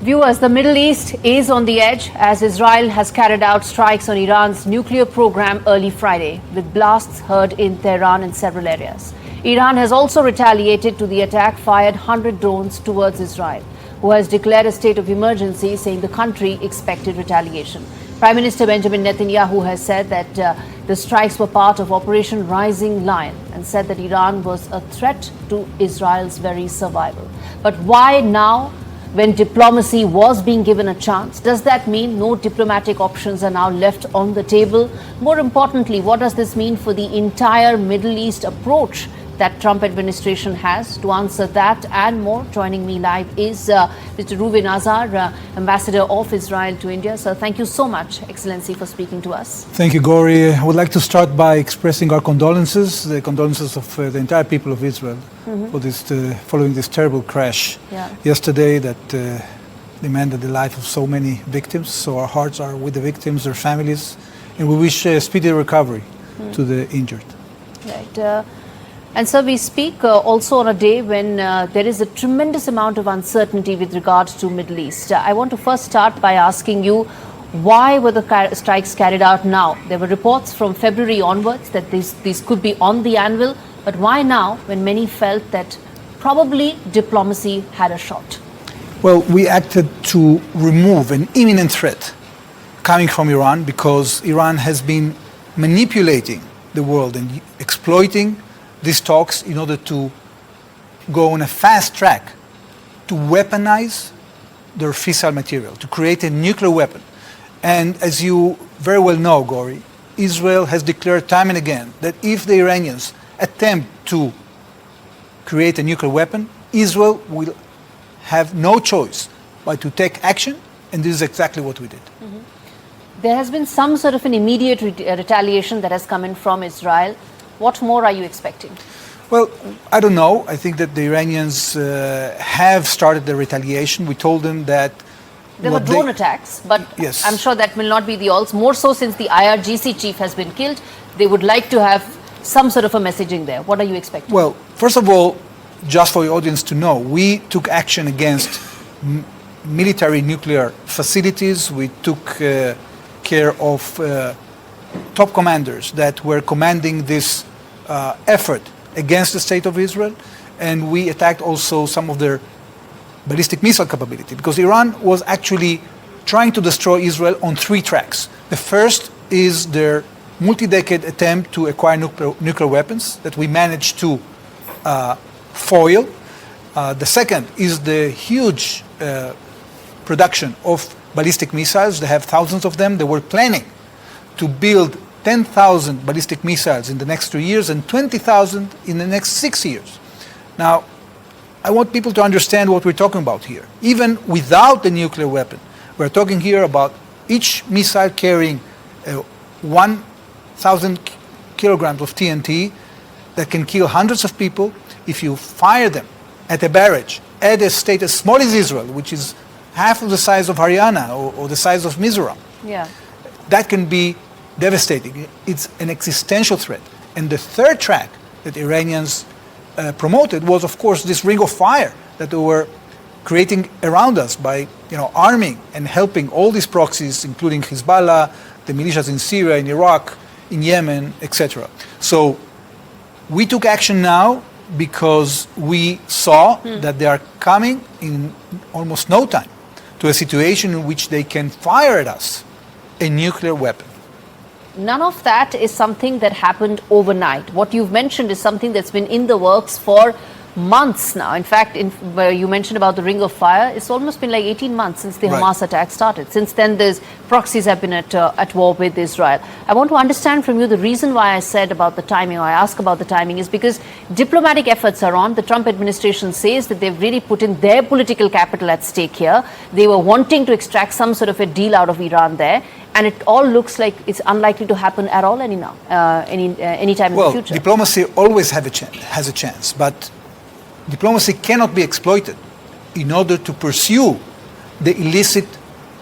Viewers, the Middle East is on the edge as Israel has carried out strikes on Iran's nuclear program early Friday, with blasts heard in Tehran and several areas. Iran has also retaliated to the attack, fired 100 drones towards Israel, who has declared a state of emergency, saying the country expected retaliation. Prime Minister Benjamin Netanyahu has said that the strikes were part of Operation Rising Lion and said that Iran was a threat to Israel's very survival. But why now, when diplomacy was being given a chance? Does that mean no diplomatic options are now left on the table? More importantly, what does this mean for the entire Middle East approach that Trump administration has? To answer that and more, joining me live is Mr. Reuven Azar, Ambassador of Israel to India. So thank you so much, Excellency, for speaking to us. Thank you, Gaurie. I would like to start by expressing our condolences, the condolences of the entire people of Israel for this, following this terrible crash yesterday that demanded the life of so many victims. So our hearts are with the victims, their families, and we wish speedy recovery to the injured. Right. And so we speak also on a day when there is a tremendous amount of uncertainty with regard to Middle East. I want to first start by asking you, why were the strikes carried out now? There were reports from February onwards that these could be on the anvil, but why now when many felt that probably diplomacy had a shot? Well, we acted to remove an imminent threat coming from Iran because Iran has been manipulating the world and exploiting these talks in order to go on a fast track to weaponize their fissile material, to create a nuclear weapon. And as you very well know, Gaurie, Israel has declared time and again that if the Iranians attempt to create a nuclear weapon, Israel will have no choice but to take action, and this is exactly what we did. There has been some sort of an immediate retaliation that has come in from Israel. What more are you expecting? Well, I don't know. I think that the Iranians have started the retaliation. We told them that there were drone attacks, but yes, I'm sure that will not be the alls. More so since the IRGC chief has been killed, they would like to have some sort of a messaging there. What are you expecting? Well, first of all, just for the audience to know, we took action against military nuclear facilities. We took care of top commanders that were commanding this effort against the state of Israel, and we attacked also some of their ballistic missile capability, because Iran was actually trying to destroy Israel on three tracks. The first is their multi-decade attempt to acquire nuclear weapons that we managed to foil. The second is the huge production of ballistic missiles. They have thousands of them. They were planning to build 10,000 ballistic missiles in the next 3 years and 20,000 in the next 6 years. Now, I want people to understand what we're talking about here. Even without the nuclear weapon, we're talking here about each missile carrying 1,000 kilograms of TNT that can kill hundreds of people. If you fire them at a barrage, at a state as small as Israel, which is half of the size of Haryana or the size of Mizoram, that can be devastating. It's an existential threat. And the third track that Iranians promoted was, of course, this ring of fire that they were creating around us by, arming and helping all these proxies, including Hezbollah, the militias in Syria, in Iraq, in Yemen, etc. So we took action now because we saw that they are coming in almost no time to a situation in which they can fire at us a nuclear weapon. None of that is something that happened overnight. What you've mentioned is something that's been in the works for months now. In fact, where you mentioned about the ring of fire, it's almost been like 18 months since the Hamas attack started. Since then, there's proxies have been at war with Israel. I want to understand from you the reason why I said about the timing, or I ask about the timing, is because diplomatic efforts are on. The Trump administration says that they've really put in their political capital at stake here. They were wanting to extract some sort of a deal out of Iran there. And it all looks like it's unlikely to happen at all any time in the future. Well, diplomacy always has a chance, but diplomacy cannot be exploited in order to pursue the illicit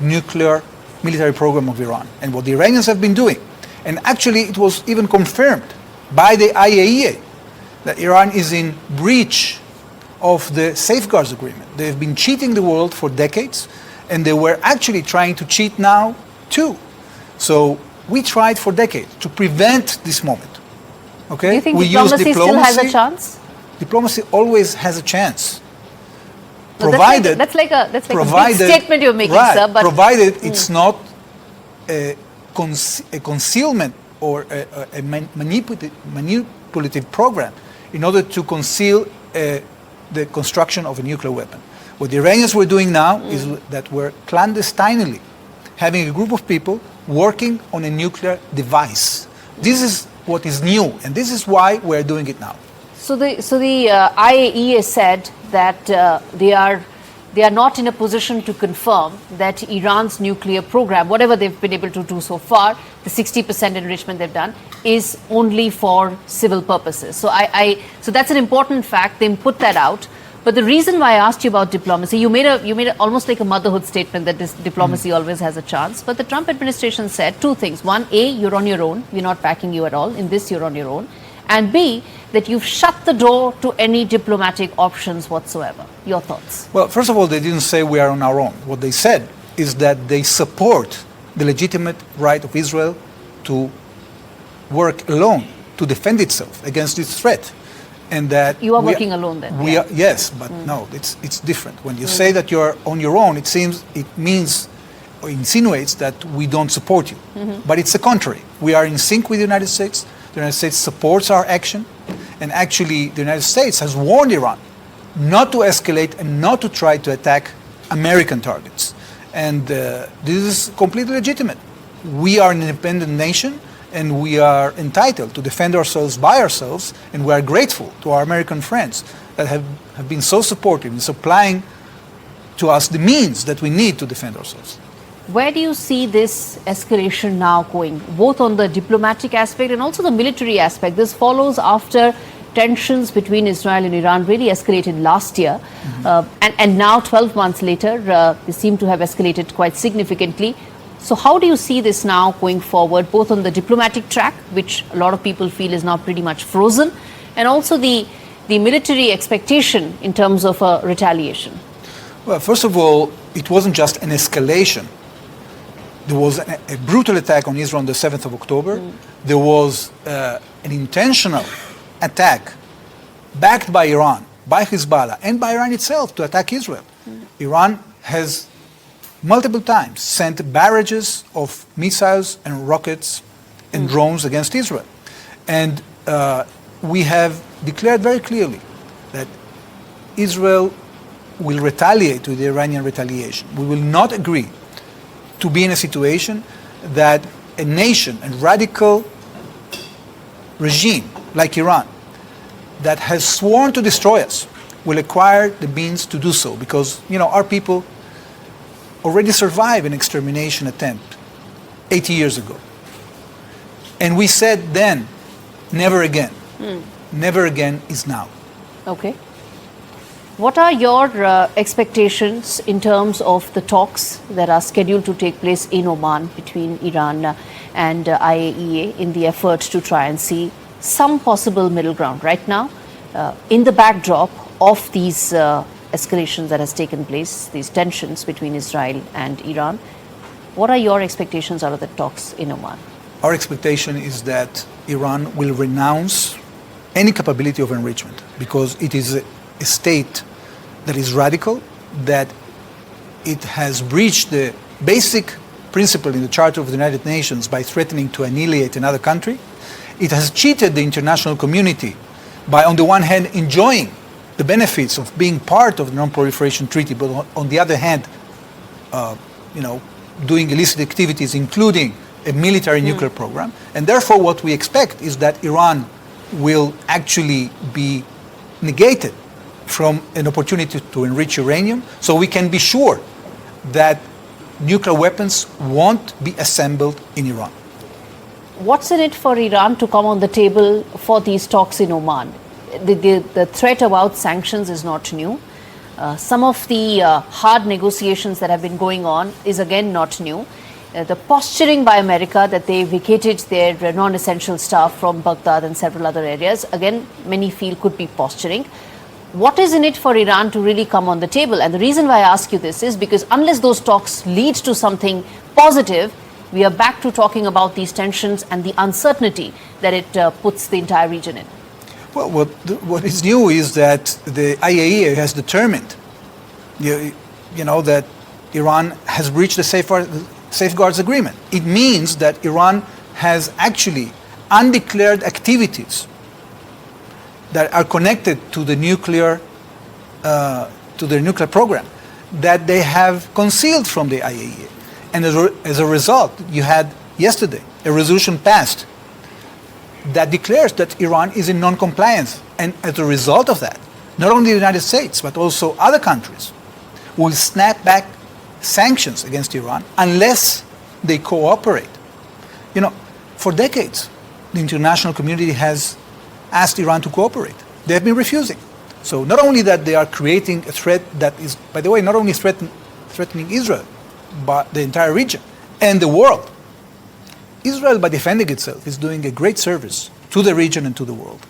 nuclear military program of Iran. And what the Iranians have been doing, and actually it was even confirmed by the IAEA, that Iran is in breach of the safeguards agreement. They have been cheating the world for decades, And they were actually trying to cheat now too. So we tried for decades to prevent this moment. Okay? Do you think we diplomacy still has a chance? Diplomacy always has a chance. No, Provided that's like a big statement you're making, right, sir. But provided it's not a concealment or a manipulative program in order to conceal the construction of a nuclear weapon. What the Iranians were doing now is that we're clandestinely having a group of people working on a nuclear device. This is what is new, and this is why we're doing it now. So the IAEA said that they are not in a position to confirm that Iran's nuclear program, whatever they've been able to do so far, the 60% enrichment they've done, is only for civil purposes. So so that's an important fact. They put that out. But the reason why I asked you about diplomacy, you made almost like a motherhood statement that this diplomacy always has a chance. But the Trump administration said two things. One, A, you're on your own. We're not backing you at all. In this, you're on your own. And B, that you've shut the door to any diplomatic options whatsoever. Your thoughts? Well, first of all, they didn't say we are on our own. What they said is that they support the legitimate right of Israel to work alone, to defend itself against this threat. And that you are working alone then? We are, yes, but no, it's different. When you say that you're on your own, it means or insinuates that we don't support you. But it's the contrary. We are in sync with the United States. The United States supports our action. And actually, the United States has warned Iran not to escalate and not to try to attack American targets. And this is completely legitimate. We are an independent nation, and we are entitled to defend ourselves by ourselves, and we are grateful to our American friends that have been so supportive in supplying to us the means that we need to defend ourselves. Where do you see this escalation now going, both on the diplomatic aspect and also the military aspect? This follows after tensions between Israel and Iran really escalated last year, and now 12 months later, they seem to have escalated quite significantly. So how do you see this now going forward, both on the diplomatic track, which a lot of people feel is now pretty much frozen, and also the military expectation in terms of retaliation? Well, first of all, it wasn't just an escalation. There was a brutal attack on Israel on the 7th of October. There was an intentional attack backed by Iran, by Hezbollah, and by Iran itself to attack Israel. Iran has multiple times sent barrages of missiles and rockets and drones against Israel. And we have declared very clearly that Israel will retaliate to the Iranian retaliation. We will not agree to be in a situation that a nation, a radical regime like Iran, that has sworn to destroy us, will acquire the means to do so. Because, our people already survived an extermination attempt 80 years ago. And we said then, never again. Never again is now. Okay. What are your expectations in terms of the talks that are scheduled to take place in Oman between Iran and IAEA in the effort to try and see some possible middle ground right now in the backdrop of these escalations that has taken place, these tensions between Israel and Iran? What are your expectations out of the talks in Oman? Our expectation is that Iran will renounce any capability of enrichment, because it is a state that is radical, that it has breached the basic principle in the Charter of the United Nations by threatening to annihilate another country. It has cheated the international community by, on the one hand, enjoying the benefits of being part of the Non-Proliferation Treaty, but on the other hand, doing illicit activities, including a military nuclear program. And therefore, what we expect is that Iran will actually be negated from an opportunity to enrich uranium, so we can be sure that nuclear weapons won't be assembled in Iran. What's in it for Iran to come on the table for these talks in Oman? The threat about sanctions is not new. Some of the hard negotiations that have been going on is again not new. The posturing by America that they vacated their non-essential staff from Baghdad and several other areas, again, many feel could be posturing. what is in it for Iran to really come on the table? And the reason why I ask you this is because unless those talks lead to something positive, we are back to talking about these tensions and the uncertainty that it puts the entire region in. Well, what is new is that the IAEA has determined, that Iran has breached the safeguards agreement. It means that Iran has actually undeclared activities that are connected to the nuclear program that they have concealed from the IAEA. And as a result, you had yesterday a resolution passed that declares that Iran is in non-compliance. And as a result of that, not only the United States, but also other countries will snap back sanctions against Iran unless they cooperate. For decades, the international community has asked Iran to cooperate. They have been refusing. So not only that they are creating a threat that is, by the way, not only threatening Israel, but the entire region and the world. Israel, by defending itself, is doing a great service to the region and to the world.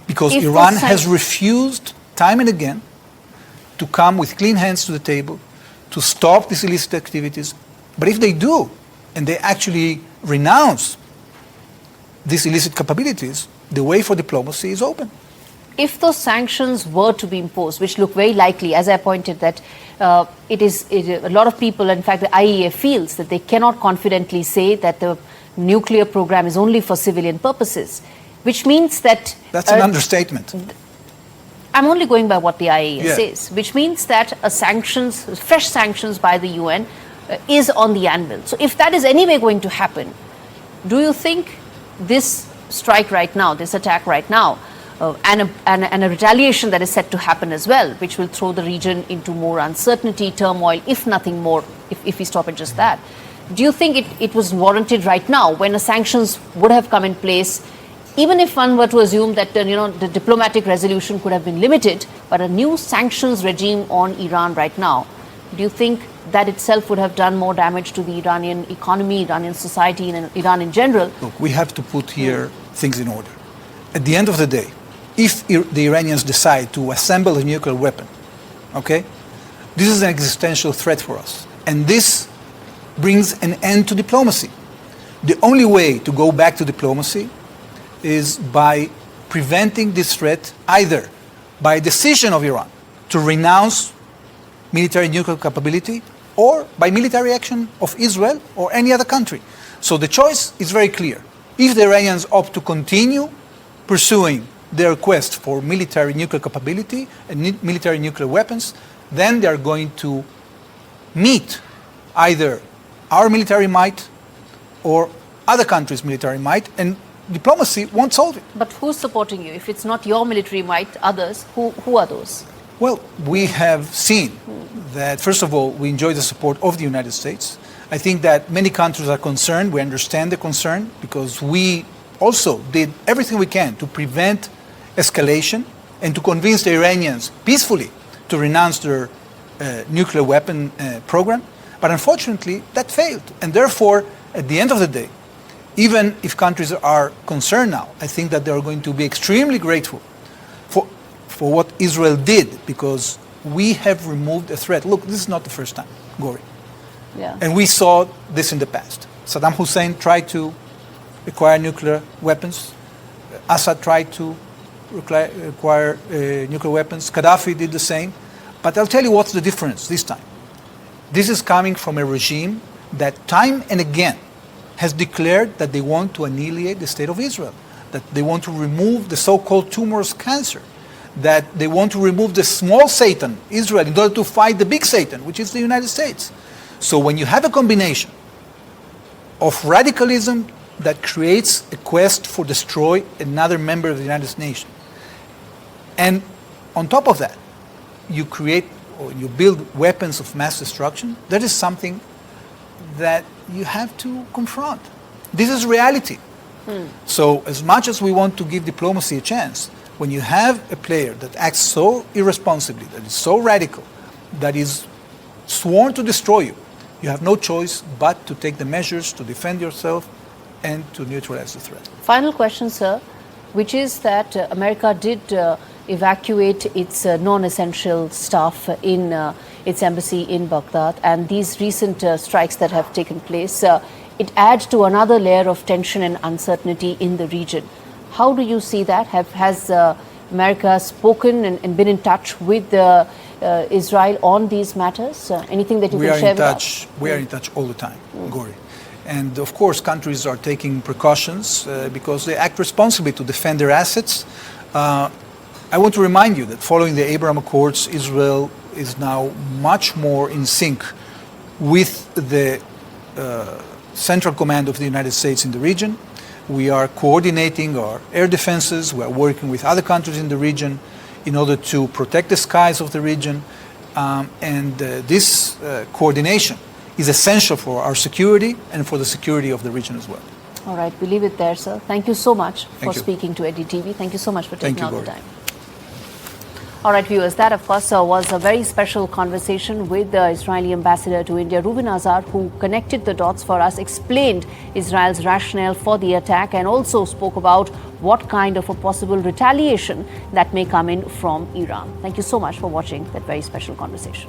Because Iran has refused time and again to come with clean hands to the table, to stop these illicit activities. But if they do, and they actually renounce these illicit capabilities, the way for diplomacy is open. If those sanctions were to be imposed, which look very likely, as I pointed, that a lot of people, in fact, the IAEA feels that they cannot confidently say that the nuclear program is only for civilian purposes, which means that... That's an understatement. I'm only going by what the IAEA says, which means that fresh sanctions by the UN is on the anvil. So if that is anyway going to happen, do you think this strike right now, this attack right now, and a retaliation that is set to happen as well, which will throw the region into more uncertainty, turmoil, if nothing more, if we stop at just that. Do you think it was warranted right now when the sanctions would have come in place, even if one were to assume that the diplomatic resolution could have been limited, but a new sanctions regime on Iran right now, do you think that itself would have done more damage to the Iranian economy, Iranian society, and Iran in general? Look, we have to put here things in order. At the end of the day, if the Iranians decide to assemble a nuclear weapon, okay, this is an existential threat for us. And this brings an end to diplomacy. The only way to go back to diplomacy is by preventing this threat either by a decision of Iran to renounce military nuclear capability or by military action of Israel or any other country. So the choice is very clear. If the Iranians opt to continue pursuing their quest for military nuclear capability and military nuclear weapons, then they are going to meet either our military might or other countries' military might, and diplomacy won't solve it. But who's supporting you? If it's not your military might, others, who are those? Well, we have seen that, first of all, we enjoy the support of the United States. I think that many countries are concerned. We understand the concern because we also did everything we can to prevent escalation and to convince the Iranians peacefully to renounce their nuclear weapon program. But unfortunately, that failed. And therefore, at the end of the day, even if countries are concerned now, I think that they are going to be extremely grateful for what Israel did, because we have removed a threat. Look, this is not the first time, Gaurie. Yeah. And we saw this in the past. Saddam Hussein tried to acquire nuclear weapons. Assad tried to acquire nuclear weapons. Gaddafi did the same. But I'll tell you what's the difference this time. This is coming from a regime that time and again has declared that they want to annihilate the state of Israel, that they want to remove the so-called tumorous cancer, that they want to remove the small Satan, Israel, in order to fight the big Satan, which is the United States. So when you have a combination of radicalism that creates a quest for destroy another member of the United Nations, and on top of that, you create or you build weapons of mass destruction, that is something that you have to confront. This is reality. So as much as we want to give diplomacy a chance, when you have a player that acts so irresponsibly, that is so radical, that is sworn to destroy you, you have no choice but to take the measures to defend yourself and to neutralize the threat. Final question, sir, which is that America did evacuate its non-essential staff in its embassy in Baghdad, and these recent strikes that have taken place, it adds to another layer of tension and uncertainty in the region. How do you see that? Has America spoken and been in touch with Israel on these matters? Anything that you can share with us? We are in touch all the time, Gaurie. And of course, countries are taking precautions because they act responsibly to defend their assets. I want to remind you that following the Abraham Accords, Israel is now much more in sync with the Central Command of the United States in the region. We are coordinating our air defenses. We are working with other countries in the region in order to protect the skies of the region. This coordination is essential for our security and for the security of the region as well. All right, we leave it there, sir. Thank you so much for you. speaking to NDTV. Thank you so much for taking out the Gaurie. time. All right, viewers, that of course was a very special conversation with the Israeli ambassador to India, Reuven Azar, who connected the dots for us, explained Israel's rationale for the attack, and also spoke about what kind of a possible retaliation that may come in from Iran. Thank you so much for watching that very special conversation.